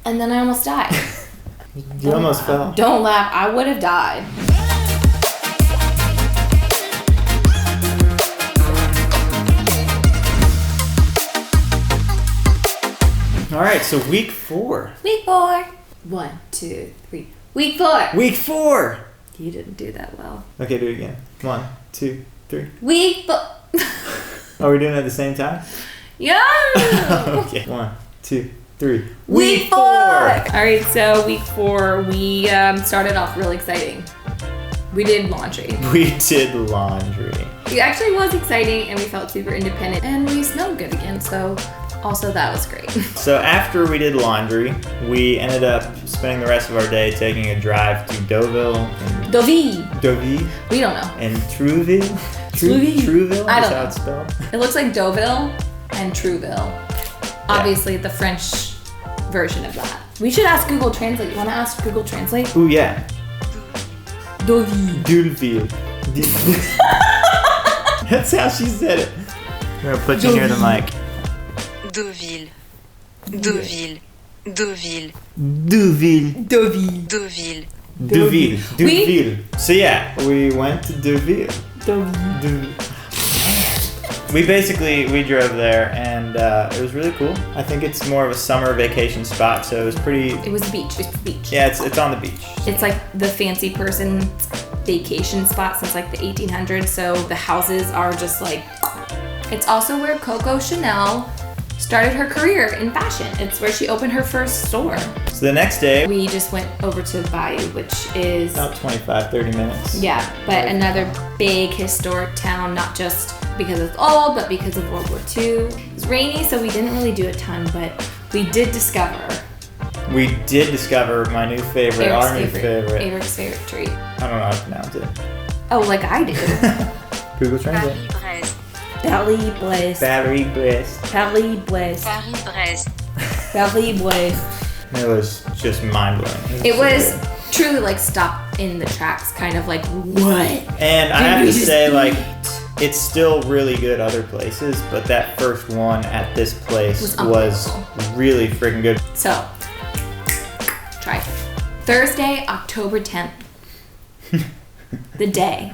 and then I almost died. You almost fell. Don't laugh. I would have died. All right, so week 4. Week 4. 1, 2, 3. Week 4. Week 4. You didn't do that well. Okay, do it again. 1, 2, 3. Week 4. Are we doing it at the same time? Yeah. Okay. 1, 2, 3. Week 4. All right, so week 4, we started off really exciting. We did laundry. We did laundry. It actually was exciting, and we felt super independent, and we smelled good again. So also that was great. So after we did laundry, we ended up spending the rest of our day taking a drive to Deauville. Deauville. We don't know. And Trouville. Trouville? I don't Is how know. it's spelled? It looks like Deauville and Trouville. Obviously, the French version of that. We should ask Google Translate. You want to ask Google Translate? Ooh, yeah. Deauville. That's how she said it. I'm going to put you near the mic. Deauville. Deauville. Deauville. Deauville. Deauville. Deauville. Deauville. Deauville. So yeah, we went to Deauville. Deauville. We drove there, and it was really cool. I think it's more of a summer vacation spot, so it was pretty... It was the beach. It's the beach. Yeah, it's on the beach. It's like the fancy person vacation spot since like the 1800s, so the houses are just like... It's also where Coco Chanel started her career in fashion. It's where she opened her first store. So the next day... We just went over to the Bayou, which is... About 25, 30 minutes. Yeah, but another big historic town, not just because it's old, but because of World War II. It was rainy, so we didn't really do a ton, but we did discover... my new favorite, our new favorite. Eric's favorite treat. I don't know how to pronounce it. Oh, like I do. Google Translate. Paris-Brest. Paris-Brest. Paris-Brest. Paris-Brest. Paris-Brest. Paris-Brest. It was just mind-blowing. It was truly like stop in the tracks, kind of like, what? And I Did have we to just say, like, eat? it's still really good other places, but that first one at this place was really freaking good. So, try it. Thursday, October 10th. The day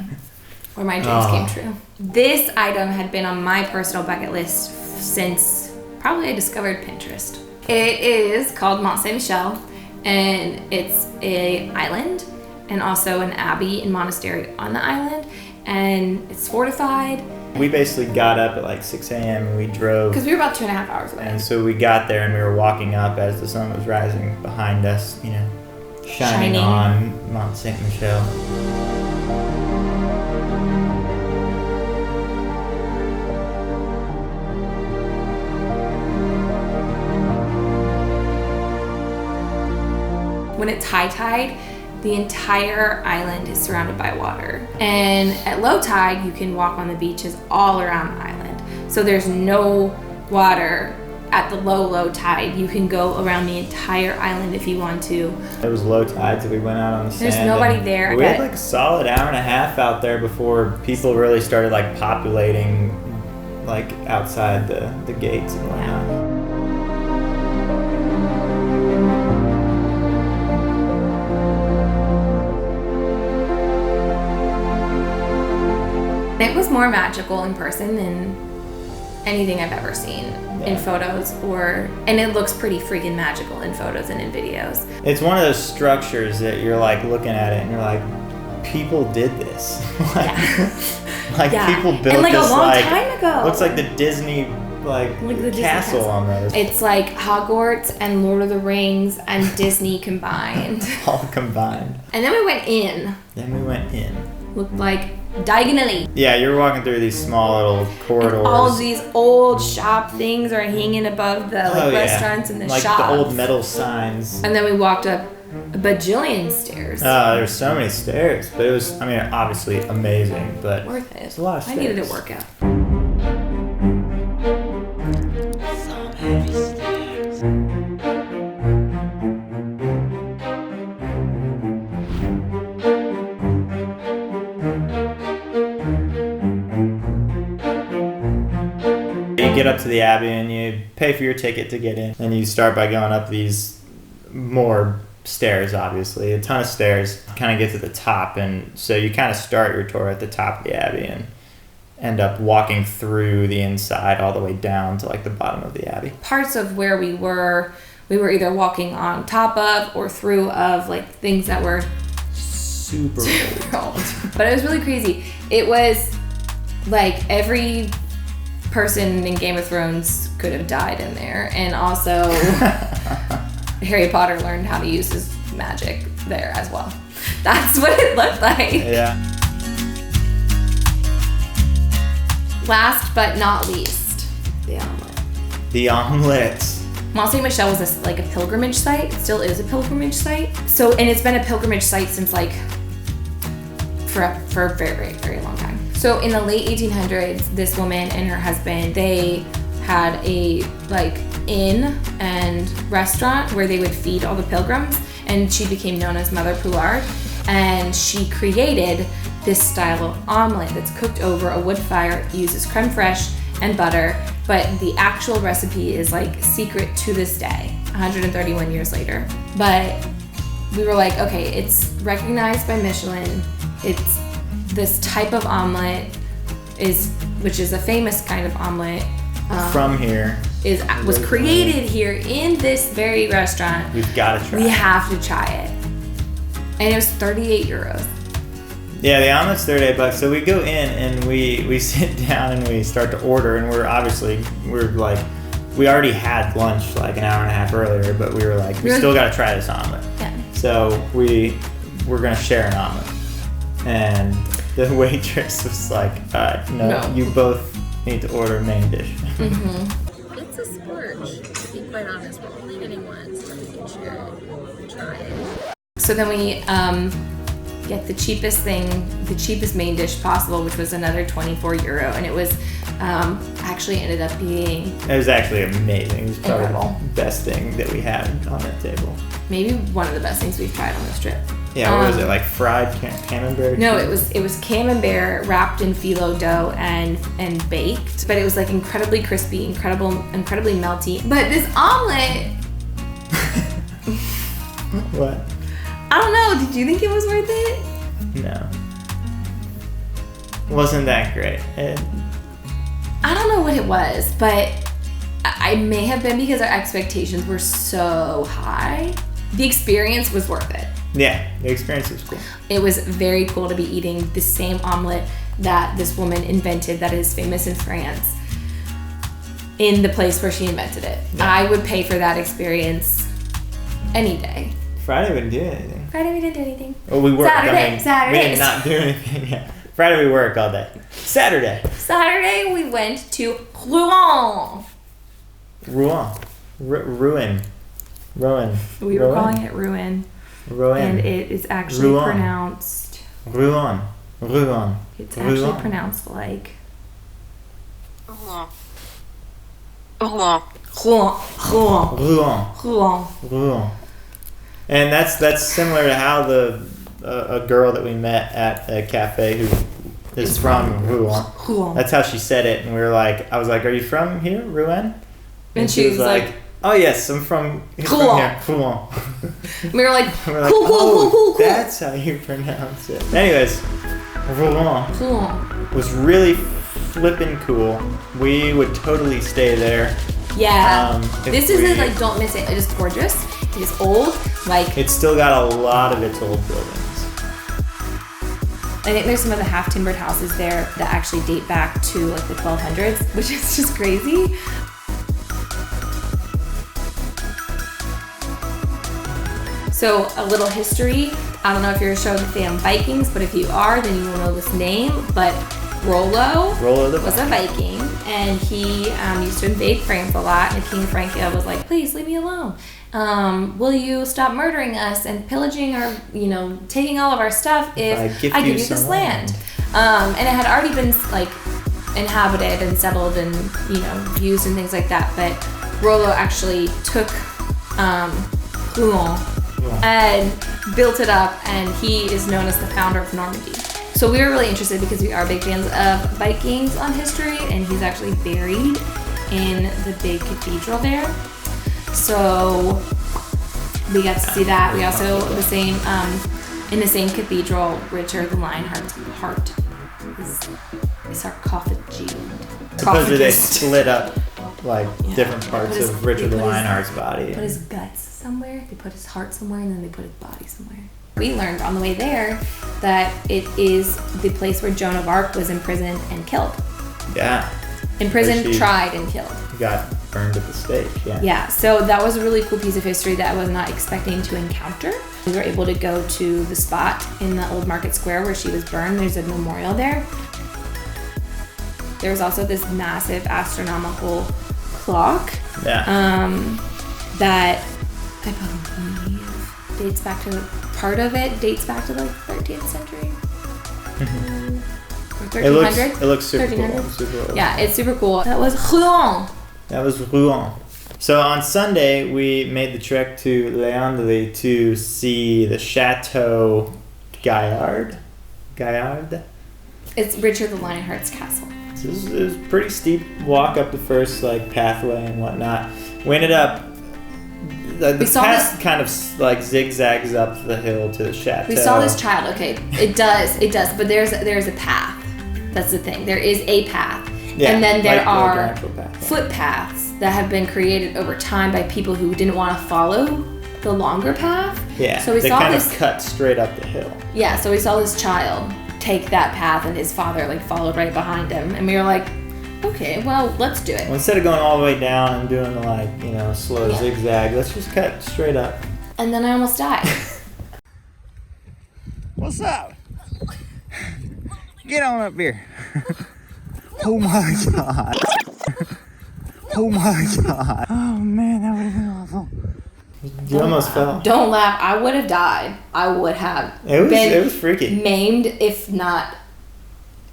where my dreams came true. This item had been on my personal bucket list since probably I discovered Pinterest. It is called Mont Saint-Michel, and it's an island and also an abbey and monastery on the island, and it's fortified. We basically got up at like 6 a.m. and we drove. Because we were about 2.5 hours away. And so we got there and we were walking up as the sun was rising behind us, you know, shining. On Mont Saint-Michel. When it's high tide, the entire island is surrounded by water. And at low tide, you can walk on the beaches all around the island. So there's no water at the low tide. You can go around the entire island if you want to. It was low tide, so we went out on the sand. There's nobody there. We had like a solid hour and a half out there before people really started like populating like outside the gates and whatnot. Yeah. It was more magical in person than anything I've ever seen in photos, and it looks pretty freaking magical in photos and in videos. It's one of those structures that you're like looking at it and you're like, people did this. People built and like this a long time ago. Looks like the Disney the castle on those. It's like Hogwarts and Lord of the Rings and Disney combined. All combined. And then we went in. Looked like diagonally. Yeah, you're walking through these small little corridors. And all of these old shop things are hanging above the restaurants and the shops. Like the old metal signs. And then we walked up a bajillion stairs. There's so many stairs, but it was, I mean, obviously amazing, but worth it. It's a lot of stairs. I needed a workout. So many stairs. You get up to the Abbey and you pay for your ticket to get in. And you start by going up these more stairs, obviously, a ton of stairs, kind of get to the top. And so you kind of start your tour at the top of the Abbey and end up walking through the inside all the way down to like the bottom of the Abbey. Parts of where we were either walking on top of or through of like things that were Super old. But it was really crazy. It was like every person in Game of Thrones could have died in there. And also Harry Potter learned how to use his magic there as well. That's what it looked like. Yeah. Last but not least, the omelet. The omelette. Mont Saint-Michel was like a pilgrimage site. It still is a pilgrimage site. So, and it's been a pilgrimage site since like for a very, very, very long time. So in the late 1800s, this woman and her husband, they had a like inn and restaurant where they would feed all the pilgrims, and she became known as Mother Pouard. And she created this style of omelet that's cooked over a wood fire. It uses creme fraiche and butter, but the actual recipe is like secret to this day, 131 years later. But we were like, okay, it's recognized by Michelin. It's this type of omelet which is a famous kind of omelet. From here. Was created here in this very restaurant. We've got to try We it. have to try it. And it was 38 euros. Yeah, the omelet's $38. So we go in and we sit down and we start to order, and we're like, we already had lunch like an hour and a half earlier, but we were like, we still got to try this omelet. Yeah. So we're gonna share an omelet, and the waitress was like, no, you both need to order main dish. Mm-hmm. It's a splurge, to be quite honest. We're only getting one, so we can share it and try it. So then we get the cheapest main dish possible, which was another 24 euro, and it was actually ended up being. It was actually amazing. It was probably incredible. the best thing that we had on that table. Maybe one of the best things we've tried on this trip. Yeah, what was it, like fried camembert? No, it was camembert wrapped in phyllo dough and baked, but it was like incredibly crispy, incredibly melty. But this omelet. What? I don't know. Did you think it was worth it? No. Wasn't that great. I don't know what it was, but I may have been because our expectations were so high. The experience was worth it. Yeah, the experience was cool. It was very cool to be eating the same omelet that this woman invented that is famous in France in the place where she invented it. Yeah. I would pay for that experience any day. Friday we didn't do anything. Friday we didn't do anything. Well, we worked. Saturday. We did not do anything. Yeah. Friday we worked all day. Saturday we went to Rouen. Rouen. We were calling it Rouen. Rouen. And it is actually pronounced. Rouen. It's actually pronounced like. Rouen. And that's similar to how a girl that we met at a cafe who is from Rouen. That's how she said it, and I was like, "Are you from here, Rouen?" And she was like, "Oh yes, I'm from here, Rouen." We were like, cool. That's how you pronounce it. Anyways, Rouen was really flippin' cool. We would totally stay there. Yeah. This is like, don't miss it. It is gorgeous. It is old. Like, it's still got a lot of its old buildings. I think there's some of the half timbered houses there that actually date back to like the 1200s, which is just crazy. So a little history. I don't know if you're a show fan of Vikings, but if you are, then you will know this name. But Rollo was a Viking, and he used to invade France a lot, and King Franco was like, please leave me alone. Will you stop murdering us and pillaging or, taking all of our stuff if I give you this land? And it had already been like inhabited and settled and, used and things like that. But Rollo actually took Rouen and built it up, and he is known as the founder of Normandy. So we were really interested because we are big fans of Vikings on history, and he's actually buried in the big cathedral there. So We got to see that. We also in the same cathedral, Richard the Lionheart's heart is sarcophagus. Supposedly they split up like different parts of Richard the Lionheart's body. Put his guts somewhere. They put his heart somewhere, and then they put his body somewhere. We learned on the way there that it is the place where Joan of Arc was imprisoned and killed. Yeah. Imprisoned, tried, and killed. Got burned at the stake, yeah. Yeah, so that was a really cool piece of history that I was not expecting to encounter. We were able to go to the spot in the old market square where she was burned. There's a memorial there. There's also this massive astronomical clock that I believe dates back to, part of it dates back to the 13th century. Or 1300? It looks super cool. Yeah, it's super cool. That was Rouen. So on Sunday, we made the trek to Leandre to see the Chateau Gaillard. It's Richard the Lionheart's castle. So it was a pretty steep walk up the first pathway and whatnot. We ended up the path kind of like zigzags up the hill to the chateau. We saw this child. Okay, it does, but there's a path. That's the thing. There is a path. Yeah, and then there are footpaths that have been created over time by people who didn't want to follow the longer path. Yeah, so they kind of cut straight up the hill. Yeah, so we saw this child take that path, and his father followed right behind him, and we were like, okay, well, let's do it. Well, instead of going all the way down and doing the slow zigzag, let's just cut straight up. And then I almost died. What's up? Get on up here. Oh my god. Oh my god. Oh man, that would have been awful. You almost fell. Don't laugh. I would have died. I would have it was freaky. Maimed, if not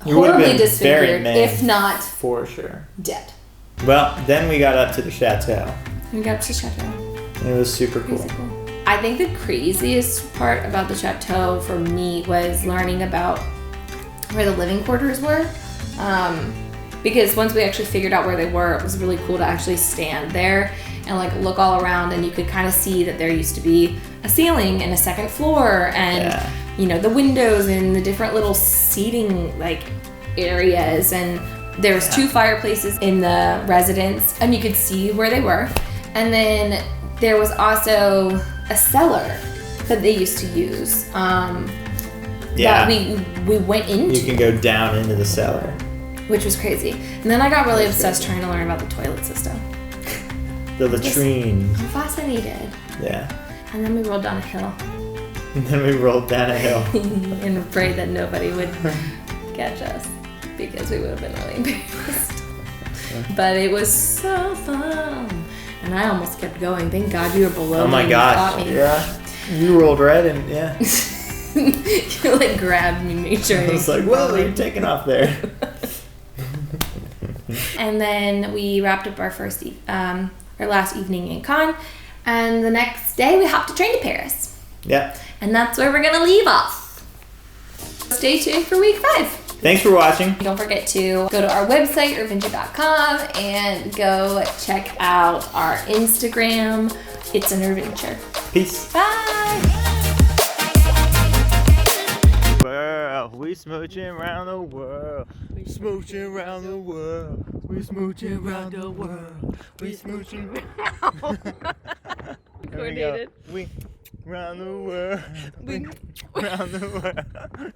horribly disfigured, if not for sure dead. Well, then we got up to the chateau. It was super cool. I think the craziest part about the chateau for me was learning about where the living quarters were. Because once we actually figured out where they were, it was really cool to actually stand there and look all around, and you could kind of see that there used to be a ceiling and a second floor, and the windows and the different little seating areas, and there was 2 fireplaces in the residence, and you could see where they were. And then there was also a cellar that they used to use. That we went into. You can go down into the cellar, which was crazy. And then I got really obsessed trying to learn about the toilet system. The latrines. I'm fascinated. Yeah. And then we rolled down a hill. And afraid that nobody would catch us because we would have been really embarrassed. But it was so fun. And I almost kept going. Thank God you were below me. Oh my gosh. Yeah. You rolled right and You grabbed me, made sure. I was like, whoa, you're taking off there. And then we wrapped up our our last evening in Cannes, and the next day we hopped a train to Paris. Yeah. And that's where we're gonna leave off. Stay tuned for week 5. Thanks for watching. Don't forget to go to our website, irvinture.com, and go check out our Instagram. It's an Irvinture. Peace. Bye. We smooching around the world. We smooching around the world. We smooching around the world. We smooching around. Coordinated. We round the world. We round the world.